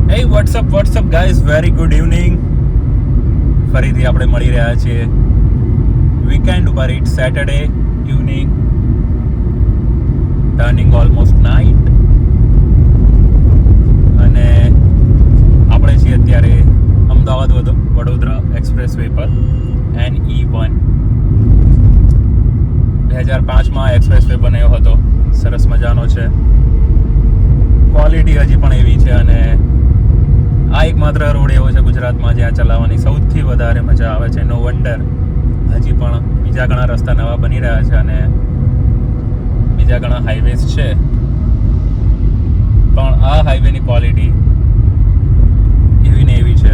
Hey, what's up guys? Very good evening. ફરીથી આપણે મળી રહ્યા છીએ વીકેન્ડ ઉપર. It Saturday evening, turning almost night, અને આપણે છીએ અત્યારે અમદાવાદ વડોદરા એક્સપ્રેસ વે પર. NE1 2005માં એક્સપ્રેસ વે બન્યો હતો. સરસ મજાનો છે, ક્વોલિટી હજી પણ એવી છે, અને આ એક માત્ર રોડ એવો છે ગુજરાતમાં જ્યાં ચલાવવાની સૌથી વધારે મજા આવે છે. નો વન્ડર હજી પણ બીજા ઘણા રસ્તા નવા બની રહ્યા છે અને બીજા ઘણા હાઈવેઝ છે, પણ આ હાઈવેની ક્વોલિટી એવી ને એવી છે.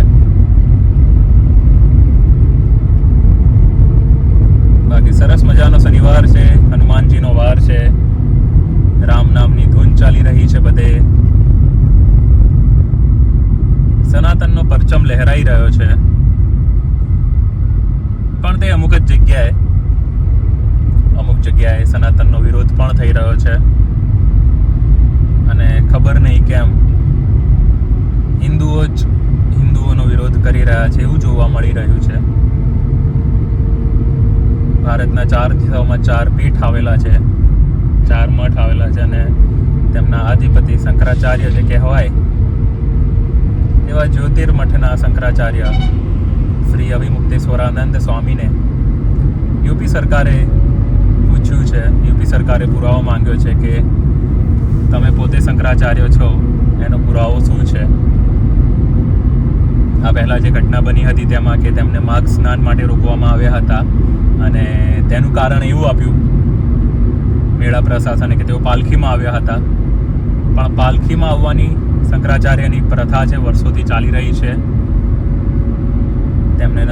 બાકી સરસ મજાનો શનિવાર છે, હનુમાનજીનો વાર છે, રામ નામની ધૂન ચાલી રહી છે બધે, સનાતનનો પરચમ લહેરાઈ રહ્યો છે. પણ તે અમુક જગ્યાએ સનાતનનો વિરોધ પણ થઈ રહ્યો છે, અને ખબર નહીં કેમ હિન્દુઓનો વિરોધ કરી રહ્યા છે એવું જોવા મળી રહ્યું છે. ભારતના 4 દિશાઓમાં 4 પીઠ આવેલા છે, 4 મઠ આવેલા છે, અને તેમના આધિપતિ શંકરાચાર્ય જે કહેવાય એવા જ્યોતિર્મઠના શંકરાચાર્ય શ્રી અવિમુક્તેશ્વરાનંદ સ્વામીને યુપી સરકારે પૂછ્યું છે, યુપી સરકારે પુરાવો માંગ્યો છે કે તમે પોતે શંકરાચાર્ય છો, એનો પુરાવો શું છે. આ પહેલાં જે ઘટના બની હતી તેમાં કે તેમને માઘ સ્નાન માટે રોકવામાં આવ્યા હતા, અને તેનું કારણ એવું આપ્યું મેળા પ્રશાસને કે તેઓ પાલખીમાં આવ્યા હતા. પણ પાલખીમાં આવવાની શંકરાચાર્યની પ્રથા છે, વર્ષોથી ચાલી રહી છે. તેમને ન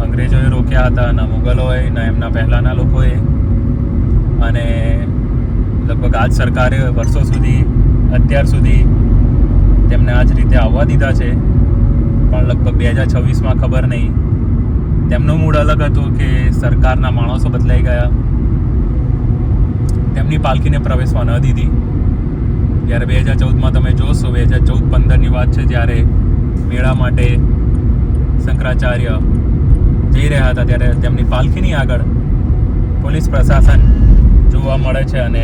અંગ્રેજોએ રોક્યા હતા, ન મુગલોએ, ન એમના પહેલાંના લોકોએ, અને લગભગ આજ સરકારે વર્ષો સુધી અત્યાર સુધી તેમને આ જ રીતે આવવા દીધા છે. પણ લગભગ 2026માં ખબર નહીં, તેમનો મૂડ અલગ હતો કે સરકારના માણસો બદલાઈ ગયા, તેમની પાલખીને પ્રવેશવા ન દીધી. જ્યારે 2014માં તમે જોશો, 2014-15ની વાત છે, જ્યારે મેળા માટે શંકરાચાર્ય જઈ રહ્યા હતા, ત્યારે તેમની પાલખીની આગળ પોલીસ પ્રશાસન જોવા મળે છે, અને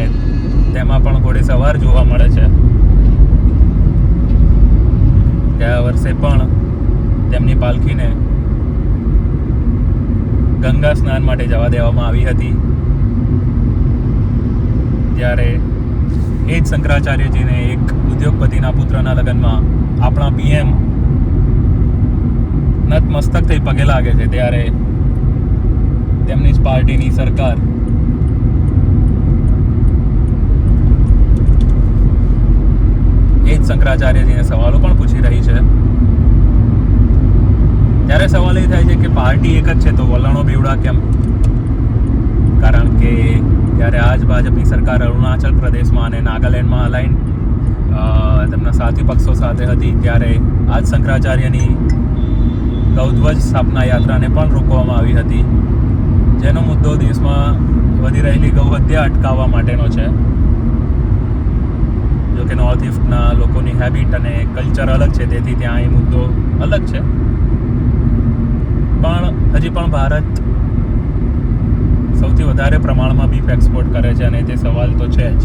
તેમાં પણ ઘોડેસવાર જોવા મળે છે. ગયા વર્ષે પણ તેમની પાલખીને ગંગા સ્નાન માટે જવા દેવામાં આવી હતી, જ્યારે એ જ શંકરાચાર્યજીને એક ઉદ્યોગપતિના પુત્રના લગ્નમાં આપણા PM નતમસ્તક થઈ પગે લાગે છે, ત્યારે તેમની જ પાર્ટીની સરકાર એ જ શંકરાચાર્યજીને સવાલો પણ પૂછી રહી છે. ત્યારે સવાલ એ થાય છે કે પાર્ટી એક જ છે તો વલણો બેવડા કેમ? કારણ કે જ્યારે આજ ભાજપની સરકાર અરુણાચલ પ્રદેશમાં અને નાગાલેન્ડમાં અલાઇન તેમના સાથી પક્ષો સાથે હતી, ત્યારે આજ શંકરાચાર્યની ગૌધ્વજ સ્થાપના યાત્રાને પણ રોકવામાં આવી હતી, જેનો મુદ્દો દેશમાં વધી રહેલી ગૌ હત્યા અટકાવવા માટેનો છે. જો કે નોર્થ ઇસ્ટના લોકોની હેબિટ અને કલ્ચર અલગ છે, તેથી ત્યાં એ મુદ્દો અલગ છે. પણ હજી પણ ભારત સૌથી વધારે પ્રમાણમાં બીફ એક્સપોર્ટ કરે છે, અને તે સવાલ તો છે જ.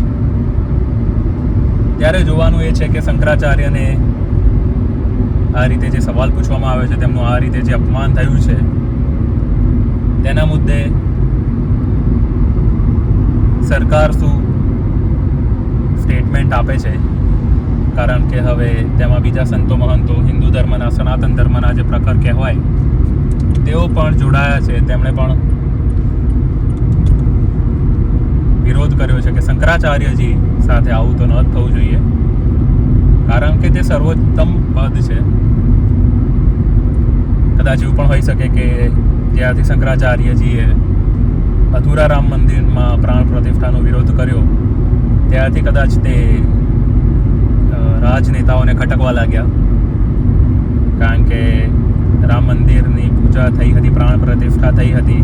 ત્યારે જોવાનું એ છે કે શંકરાચાર્યને આ રીતે જે સવાલ પૂછવામાં આવે છે, તેમનું આ રીતે જે અપમાન થયું છે, તેના મુદ્દે સરકાર શું સ્ટેટમેન્ટ આપે છે. કારણ કે હવે તેમાં બીજા સંતો મહંતો, હિન્દુ ધર્મના, સનાતન ધર્મના જે પ્રખર કહેવાય, તેઓ પણ જોડાયા છે. તેમણે પણ વિરોધ કર્યો છે કે શંકરાચાર્યજી સાથે આવું તો ન થવું જોઈએ, કારણ કે તે સર્વોત્તમ પદ છે. કદાચ એવું પણ હોઈ શકે કે જ્યારથી શંકરાચાર્યજીએ અધૂરા રામ મંદિરમાં પ્રાણ પ્રતિષ્ઠાનો વિરોધ કર્યો, ત્યારથી કદાચ તે રાજનેતાઓને ખટકવા લાગ્યા, કારણ કે રામ મંદિરની પૂજા થઈ હતી, પ્રાણ પ્રતિષ્ઠા થઈ હતી,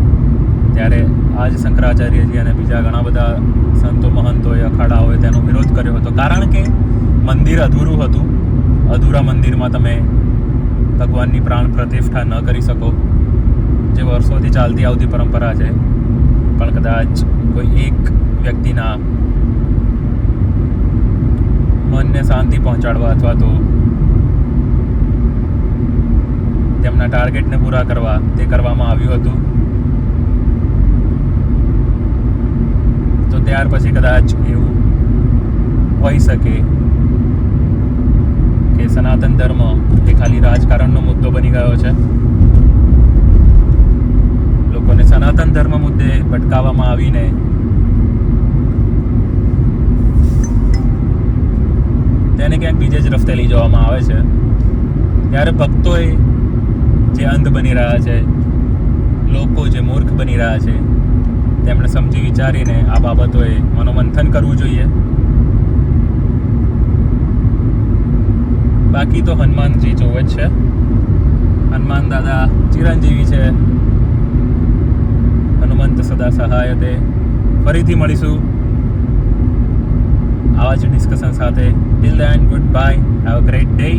ત્યારે આજ શંકરાચાર્યજી અને બીજા ઘણા બધા સંતો મહંતોએ, અખાડાઓએ તેનો વિરોધ કર્યો હતો. કારણ કે મંદિર અધૂરું હતું, અધૂરા મંદિરમાં તમે ભગવાનની પ્રાણ પ્રતિષ્ઠા ન કરી શકો, જે વર્ષોથી ચાલતી આવતી પરંપરા છે. પણ કદાચ કોઈ એક વ્યક્તિના મનને શાંતિ પહોંચાડવા અથવા તો તેમના ટાર્ગેટને પૂરા કરવા તે કરવામાં આવ્યું હતું. તો ત્યાર પછી કદાચ એવું હોઈ શકે કે સનાતન ધર્મ એ ખાલી રાજકારણનો મુદ્દો બની ગયો છે. લોકોને સનાતન ધર્મ મુદ્દે ભટકાવવામાં આવીને તેને ક્યાંક બીજે જ રસ્તે લઈ જવામાં આવે છે. ત્યારે ભક્તોએ જે અંધ બની રહ્યા છે, લોકો જે મૂર્ખ બની રહ્યા છે, તેમણે સમજી વિચારીને આ બાબતોએ મનોમંથન કરવું જોઈએ. બાકી તો હનુમાનજી જોવે જ છે. હનુમાન દાદા ચિરંજીવી છે. હનુમંત સદા સહાયતે. ફરીથી મળીશું આવા જ ડિસ્કશન સાથે. Till then, good bye, have a great day.